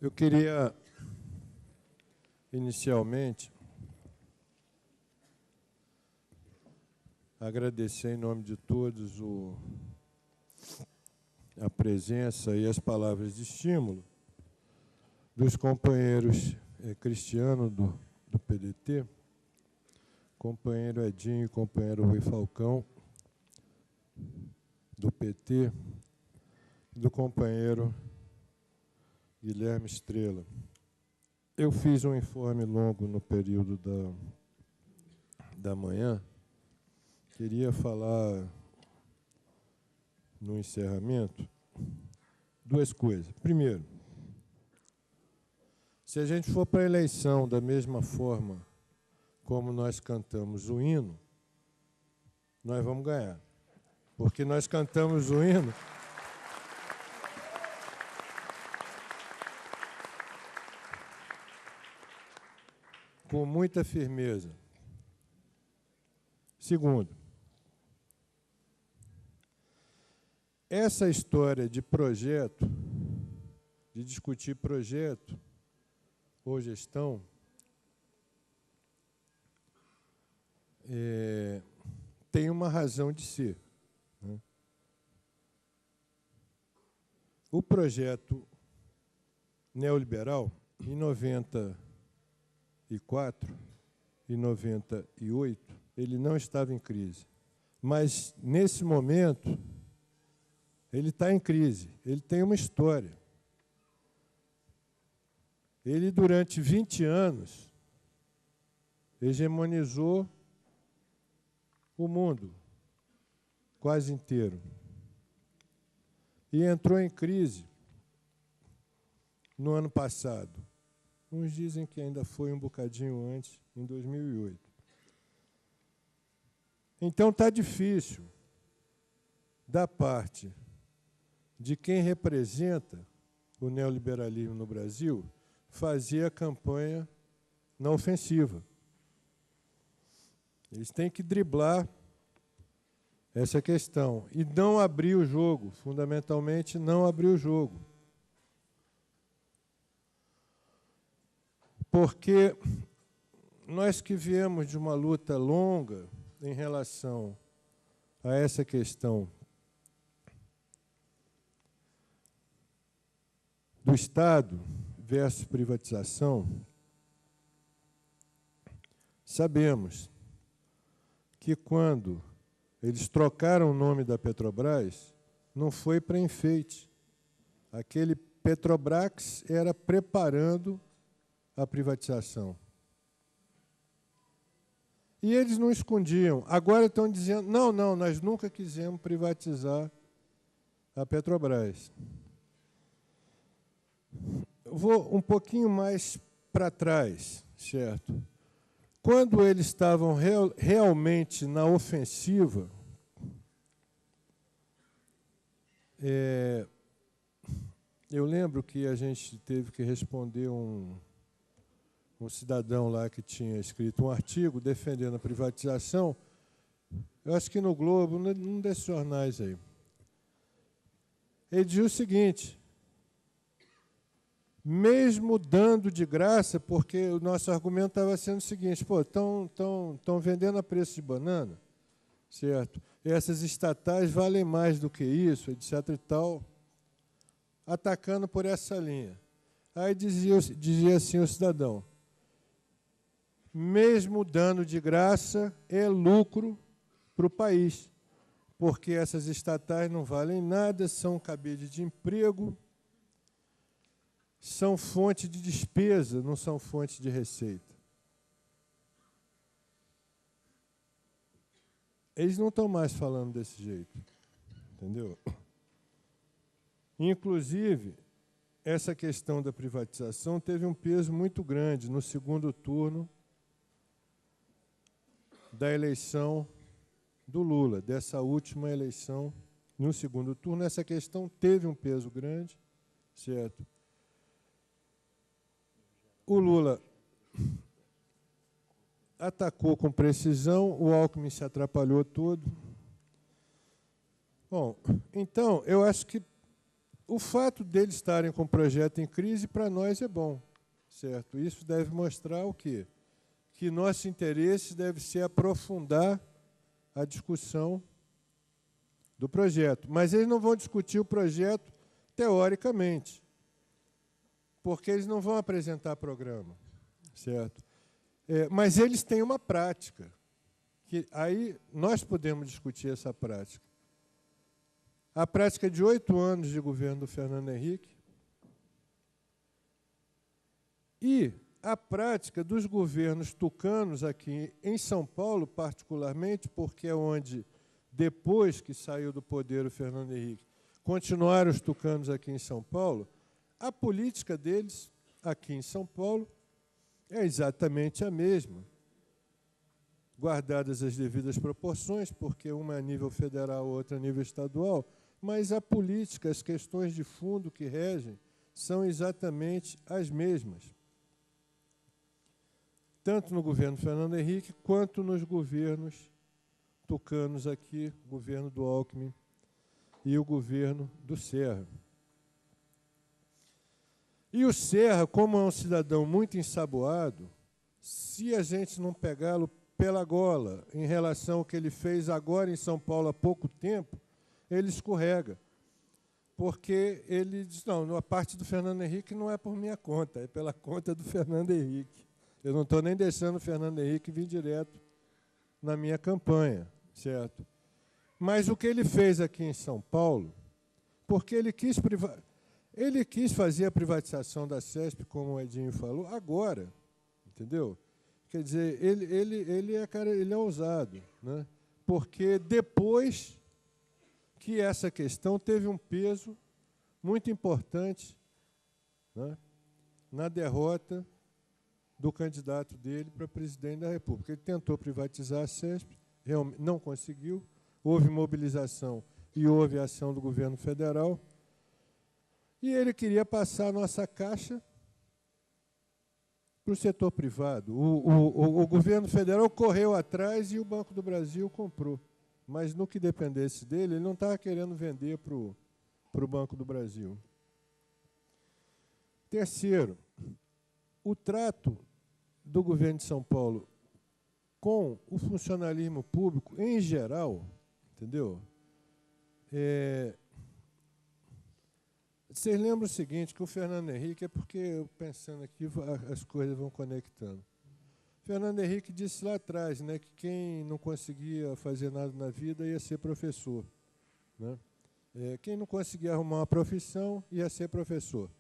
Eu queria, inicialmente, agradecer em nome de todos a presença e as palavras de estímulo dos companheiros Cristiano do PDT, companheiro Edinho e companheiro Rui Falcão, do PT, e do companheiro Guilherme Estrela. Eu fiz um informe longo no período da manhã. Queria falar, no encerramento, duas coisas. Primeiro, se a gente for para a eleição da mesma forma como nós cantamos o hino, nós vamos ganhar. Porque nós cantamos o hino com muita firmeza. Segundo, essa história de projeto, de discutir projeto ou gestão, tem uma razão de ser, né? O projeto neoliberal, em 94 e 98, ele não estava em crise. Mas, nesse momento, ele está em crise. Ele tem uma história. Ele, durante 20 anos, hegemonizou o mundo quase inteiro. E entrou em crise no ano passado. Uns dizem que ainda foi um bocadinho antes, em 2008. Então, está difícil, da parte de quem representa o neoliberalismo no Brasil, fazer a campanha na ofensiva. Eles têm que driblar essa questão e não abrir o jogo, fundamentalmente não abrir o jogo. Porque nós que viemos de uma luta longa em relação a essa questão do Estado versus privatização, sabemos que quando eles trocaram o nome da Petrobras, não foi para enfeite. Aquele Petrobras era preparando a privatização. E eles não escondiam. Agora estão dizendo, não, nós nunca quisemos privatizar a Petrobras. Eu vou um pouquinho mais para trás, certo? Quando eles estavam realmente na ofensiva, eu lembro que a gente teve que responder um cidadão lá que tinha escrito um artigo defendendo a privatização, eu acho que no Globo, num desses jornais aí. Ele dizia o seguinte: mesmo dando de graça, porque o nosso argumento estava sendo o seguinte, pô, estão vendendo a preço de banana, certo? E essas estatais valem mais do que isso, etc. e tal, atacando por essa linha. Aí dizia assim o cidadão: mesmo dando de graça, é lucro para o país, porque essas estatais não valem nada, são cabide de emprego, são fonte de despesa, não são fonte de receita. Eles não estão mais falando desse jeito, entendeu? Inclusive, essa questão da privatização teve um peso muito grande no segundo turno da eleição do Lula, dessa última eleição. No segundo turno, essa questão teve um peso grande, certo? O Lula atacou com precisão, o Alckmin se atrapalhou todo. Bom, então, eu acho que o fato deles estarem com o projeto em crise, para nós é bom, certo? Isso deve mostrar o quê? Que nosso interesse deve ser aprofundar a discussão do projeto. Mas eles não vão discutir o projeto teoricamente, porque eles não vão apresentar programa, certo? Mas eles têm uma prática, que aí nós podemos discutir essa prática. A prática de 8 anos de governo do Fernando Henrique e a prática dos governos tucanos aqui em São Paulo, particularmente, porque é onde, depois que saiu do poder o Fernando Henrique, continuaram os tucanos aqui em São Paulo, a política deles aqui em São Paulo é exatamente a mesma, guardadas as devidas proporções, porque uma é a nível federal, outra a nível estadual, mas a política, as questões de fundo que regem, são exatamente as mesmas. Tanto no governo Fernando Henrique, quanto nos governos tucanos aqui, o governo do Alckmin e o governo do Serra. E o Serra, como é um cidadão muito ensaboado, se a gente não pegá-lo pela gola em relação ao que ele fez agora em São Paulo há pouco tempo, ele escorrega. Porque ele diz, não, a parte do Fernando Henrique não é por minha conta, é pela conta do Fernando Henrique. Eu não estou nem deixando o Fernando Henrique vir direto na minha campanha, certo? Mas o que ele fez aqui em São Paulo, porque ele quis fazer a privatização da CESP, como o Edinho falou, agora, entendeu? Quer dizer, ele é ousado, né? Porque depois que essa questão teve um peso muito importante, né, na derrota do candidato dele para presidente da República. Ele tentou privatizar a CESP, realmente não conseguiu, houve mobilização e houve ação do governo federal, e ele queria passar a nossa caixa para o setor privado. O governo federal correu atrás e o Banco do Brasil comprou. Mas no que dependesse dele, ele não estava querendo vender para o Banco do Brasil. Terceiro, o trato do governo de São Paulo com o funcionalismo público em geral, entendeu? Vocês lembram o seguinte, que o Fernando Henrique, é porque, pensando aqui, as coisas vão conectando. Fernando Henrique disse lá atrás, né, que quem não conseguia fazer nada na vida ia ser professor, né? Quem não conseguia arrumar uma profissão ia ser professor.